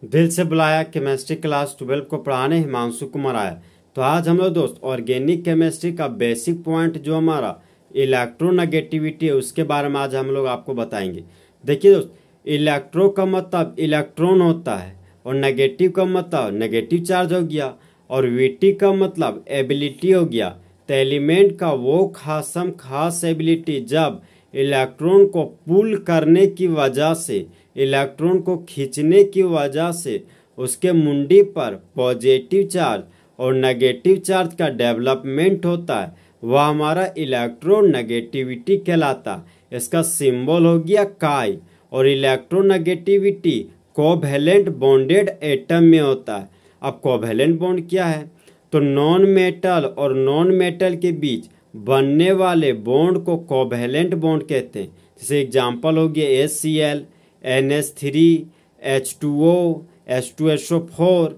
दिल से बुलाया केमिस्ट्री क्लास 12 को पढ़ाने हिमांशु कुमार आया। तो आज हम लोग दोस्त ऑर्गेनिक केमिस्ट्री का बेसिक पॉइंट जो हमारा इलेक्ट्रोनेगेटिविटी है उसके बारे में आज हम लोग आपको बताएंगे। देखिए दोस्त, इलेक्ट्रो का मतलब इलेक्ट्रॉन होता है और नेगेटिव का मतलब नेगेटिव चार्ज हो गया और वीटी का मतलब एबिलिटी हो गया। तो एलिमेंट का वो खास एबिलिटी जब इलेक्ट्रॉन को पुल करने की वजह से, इलेक्ट्रॉन को खींचने की वजह से उसके मुंडी पर पॉजिटिव चार्ज और नेगेटिव चार्ज का डेवलपमेंट होता है, वह हमारा इलेक्ट्रोनेगेटिविटी कहलाता है। इसका सिंबल हो गया काई। और इलेक्ट्रोनेगेटिविटी कोवैलेंट बॉन्डेड एटम में होता है। अब कोवैलेंट बॉन्ड क्या है? तो नॉन मेटल और नॉन मेटल के बीच बनने वाले बॉन्ड को कोवैलेंट बॉन्ड कहते हैं। जैसे एग्जांपल हो गया HCl, NH3, H2O, H2SO4।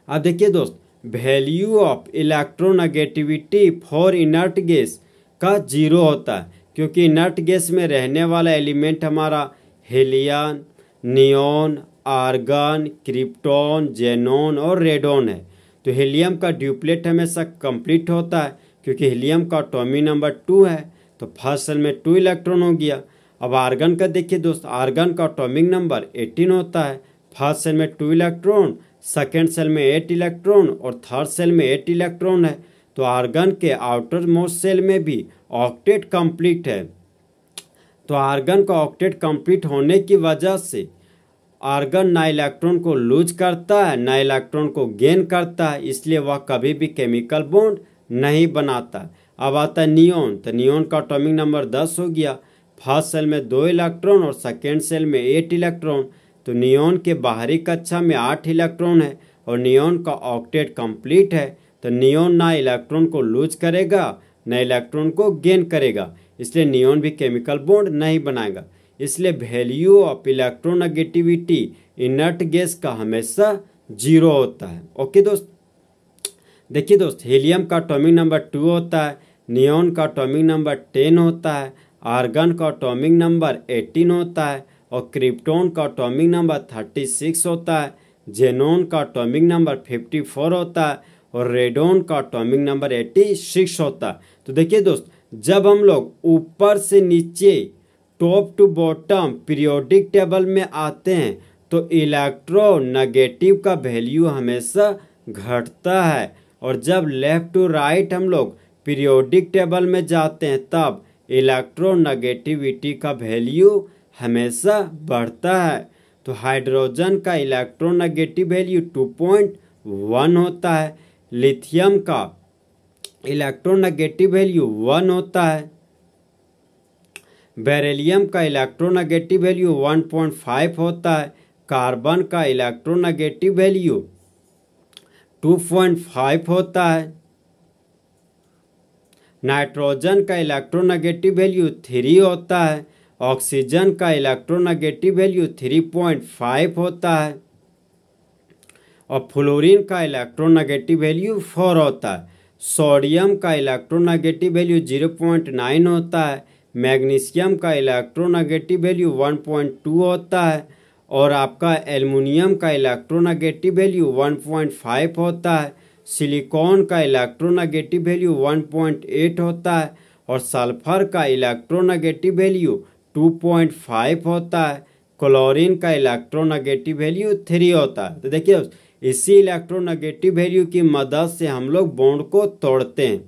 अब देखिए दोस्त, value of electronegativity for inert gas का 0 होता है, क्योंकि इनर्ट गैस में रहने वाला एलिमेंट हमारा helium, neon, argon, krypton, xenon और रेडॉन है। तो हीलियम का ड्यूप्लेट हमेशा कंप्लीट होता है, क्योंकि हीलियम का एटॉमिक नंबर 2 है, तो फर्स्ट सेल में 2 इलेक्ट्रॉन हो गया। अब आर्गन का देखिए दोस्त, आर्गन का एटॉमिक नंबर 18 होता है, फर्स्ट सेल में 2 इलेक्ट्रॉन, सेकेंड सेल में 8 इलेक्ट्रॉन और थर्ड सेल में 8 इलेक्ट्रॉन है। तो आर्गन के आउटर मोस्ट सेल में भी ऑक्टेट कंप्लीट है। तो आर्गन का ऑक्टेट कंप्लीट होने की वजह से आर्गन ना इलेक्ट्रॉन को लूज करता है ना इलेक्ट्रॉन को गेन करता है, इसलिए वह कभी भी केमिकल बॉन्ड नहीं बनाता। अब आता है नियॉन। तो नियॉन का एटॉमिक नंबर 10 हो गया, फर्स्ट सेल में 2 इलेक्ट्रॉन और सेकेंड सेल में 8 इलेक्ट्रॉन। तो नियॉन के बाहरी कक्षा में 8 इलेक्ट्रॉन है और नियॉन का ऑक्टेट कंप्लीट है। तो नियॉन ना इलेक्ट्रॉन को लूज करेगा ना इलेक्ट्रॉन को गेन करेगा, इसलिए नियॉन भी केमिकल बॉन्ड नहीं बनाएगा। इसलिए value of electronegativity inert gas का हमेशा 0 होता है। ओके दोस्त, देखिए दोस्त, हीलियम का एटॉमिक नंबर 2 होता है, नियॉन का एटॉमिक नंबर 10 होता है, आर्गन का एटॉमिक नंबर 18 होता है और क्रिप्टॉन का एटॉमिक नंबर 36 होता है, जेनॉन का एटॉमिक नंबर 54 होता है और रेडॉन का एटॉमिक नंबर 86 होता है। तो देखिए दोस्त, जब हम लोग ऊपर से नीचे top to bottom periodic table में आते हैं तो इलेक्ट्रोनेगेटिव का वैल्यू हमेशा घटता है, और जब लेफ्ट टू राइट हम लोग पीरियोडिक टेबल में जाते हैं तब इलेक्ट्रोनेगेटिविटी का वैल्यू हमेशा बढ़ता है। तो हाइड्रोजन का इलेक्ट्रोनेगेटिव वैल्यू 2.1 होता है, लिथियम का इलेक्ट्रोनेगेटिव वैल्यू 1 होता है, बेरिलियम का इलेक्ट्रोनेगेटिव वैल्यू 1.5 होता है, कार्बन का इलेक्ट्रोनेगेटिव वैल्यू 2.5 होता है, नाइट्रोजन का इलेक्ट्रोनेगेटिव वैल्यू 3 होता है, ऑक्सीजन का इलेक्ट्रोनेगेटिव वैल्यू 3.5 होता है और फ्लोरीन का इलेक्ट्रोनेगेटिव वैल्यू 4 होता है। सोडियम का इलेक्ट्रोनेगेटिव वैल्यू 0.9 होता है, मैग्नीशियम का इलेक्ट्रोनेगेटिव वैल्यू 1.2 होता है और आपका एल्युमिनियम का इलेक्ट्रोनेगेटिव वैल्यू 1.5 होता है, सिलिकॉन का इलेक्ट्रोनेगेटिव वैल्यू 1.8 होता है और सल्फर का इलेक्ट्रोनेगेटिव वैल्यू 2.5 होता है, क्लोरीन का इलेक्ट्रोनेगेटिव वैल्यू 3 होता है। तो देखिए इसी इलेक्ट्रोनेगेटिव वैल्यू की मदद से हम लोग बॉन्ड को तोड़ते हैं।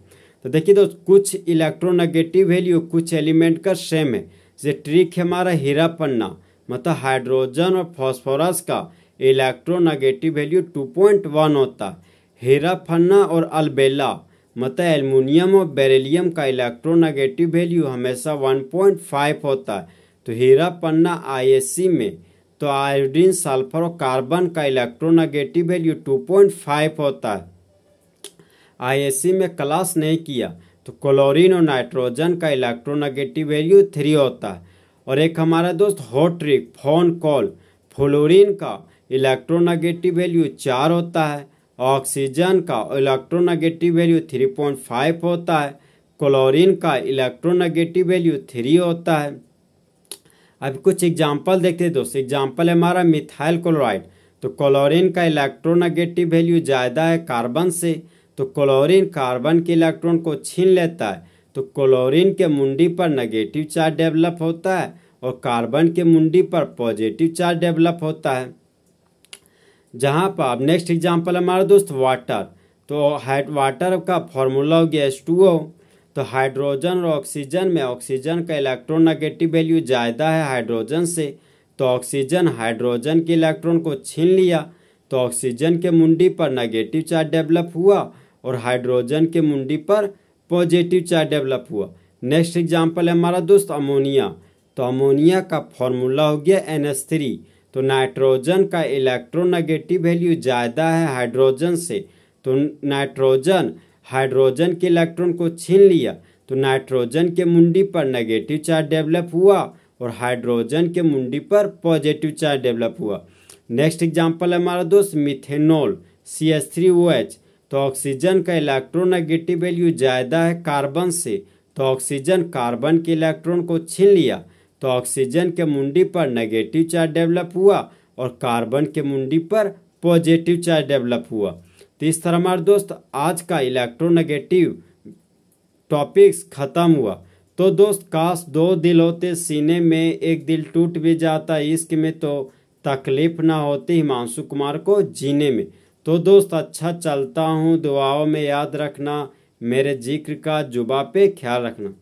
तो देखिए दोस्त, कुछ इलेक्ट्रोनेगेटिव वैल्यू कुछ एलिमेंट का सेम है। जैसे ट्रिक है हमारा हीरा पन्ना, मतलब हाइड्रोजन और फास्फोरस का इलेक्ट्रोनेगेटिव वैल्यू 2.1 होता है। हीरा पन्ना और अलबेला मतलब एल्युमिनियम और बेरिलियम का इलेक्ट्रोनेगेटिव वैल्यू हमेशा 1.5 होता है। तो हीरा पन्ना ISC में तो आयोडीन, सल्फर और कार्बन का इलेक्ट्रोनेगेटिव वैल्यू 2.5 होता है। ISC में क्लास नहीं किया तो क्लोरीन और नाइट्रोजन का इलेक्ट्रोनेगेटिव वैल्यू 3 होता है। और एक हमारा दोस्त hot trick phone call, fluorine का इलेक्ट्रोनेगेटिव वैल्यू 4 होता है, ऑक्सीजन का इलेक्ट्रोनेगेटिव वैल्यू 3.5 होता है, क्लोरीन का इलेक्ट्रोनेगेटिव वैल्यू 3 होता है। अब कुछ एग्जाम्पल देखते हैं दोस्त। एग्जाम्पल है हमारा मिथाइल क्लोराइड। तो क्लोरीन का इलेक्ट्रोनेगेटिव वैल्यू ज़्यादा है कार्बन से, तो क्लोरीन कार्बन के इलेक्ट्रॉन को छीन लेता है, तो क्लोरीन के मुंडी पर नेगेटिव चार्ज डेवलप होता है और कार्बन के मुंडी पर पॉजिटिव चार्ज डेवलप होता है। जहाँ पर अब नेक्स्ट एग्जांपल हमारा दोस्त वाटर, तो वाटर का फॉर्मूला हो गया H2O। तो हाइड्रोजन और ऑक्सीजन में ऑक्सीजन का इलेक्ट्रोनेगेटिव वैल्यू ज़्यादा है हाइड्रोजन से, तो ऑक्सीजन हाइड्रोजन के इलेक्ट्रॉन को छीन लिया, तो ऑक्सीजन के मुंडी पर नेगेटिव चार्ज डेवलप हुआ और हाइड्रोजन के मुंडी पर पॉजिटिव चार्ज डेवलप हुआ। नेक्स्ट एग्जांपल है हमारा दोस्त अमोनिया, तो अमोनिया का फॉर्मूला हो गया NH3। तो नाइट्रोजन का इलेक्ट्रोनेगेटिव वैल्यू ज़्यादा है हाइड्रोजन से, तो नाइट्रोजन हाइड्रोजन के इलेक्ट्रॉन को छीन लिया, तो नाइट्रोजन के मुंडी पर नेगेटिव चार्ज डेवलप हुआ और हाइड्रोजन के मुंडी पर पॉजिटिव चार्ज डेवलप हुआ। नेक्स्ट एग्जांपल है हमारा दोस्त मिथेनॉल CH3OH, तो ऑक्सीजन का इलेक्ट्रोनेगेटिव वैल्यू ज़्यादा है कार्बन से, तो ऑक्सीजन कार्बन के इलेक्ट्रॉन को छीन लिया, तो ऑक्सीजन के मुंडी पर नेगेटिव चार्ज डेवलप हुआ और कार्बन के मुंडी पर पॉजिटिव चार्ज डेवलप हुआ। तो इस तरह हमारे दोस्त आज का इलेक्ट्रोनेगेटिव टॉपिक्स खत्म हुआ। तो दोस्त काश 2 दिल होते सीने में, एक दिल टूट भी जाता इश्क में, तो तकलीफ ना होती हिमांशु कुमार को जीने में। तो दोस्त अच्छा चलता हूँ, दुआओं में याद रखना, मेरे जिक्र का जुबा पे ख्याल रखना।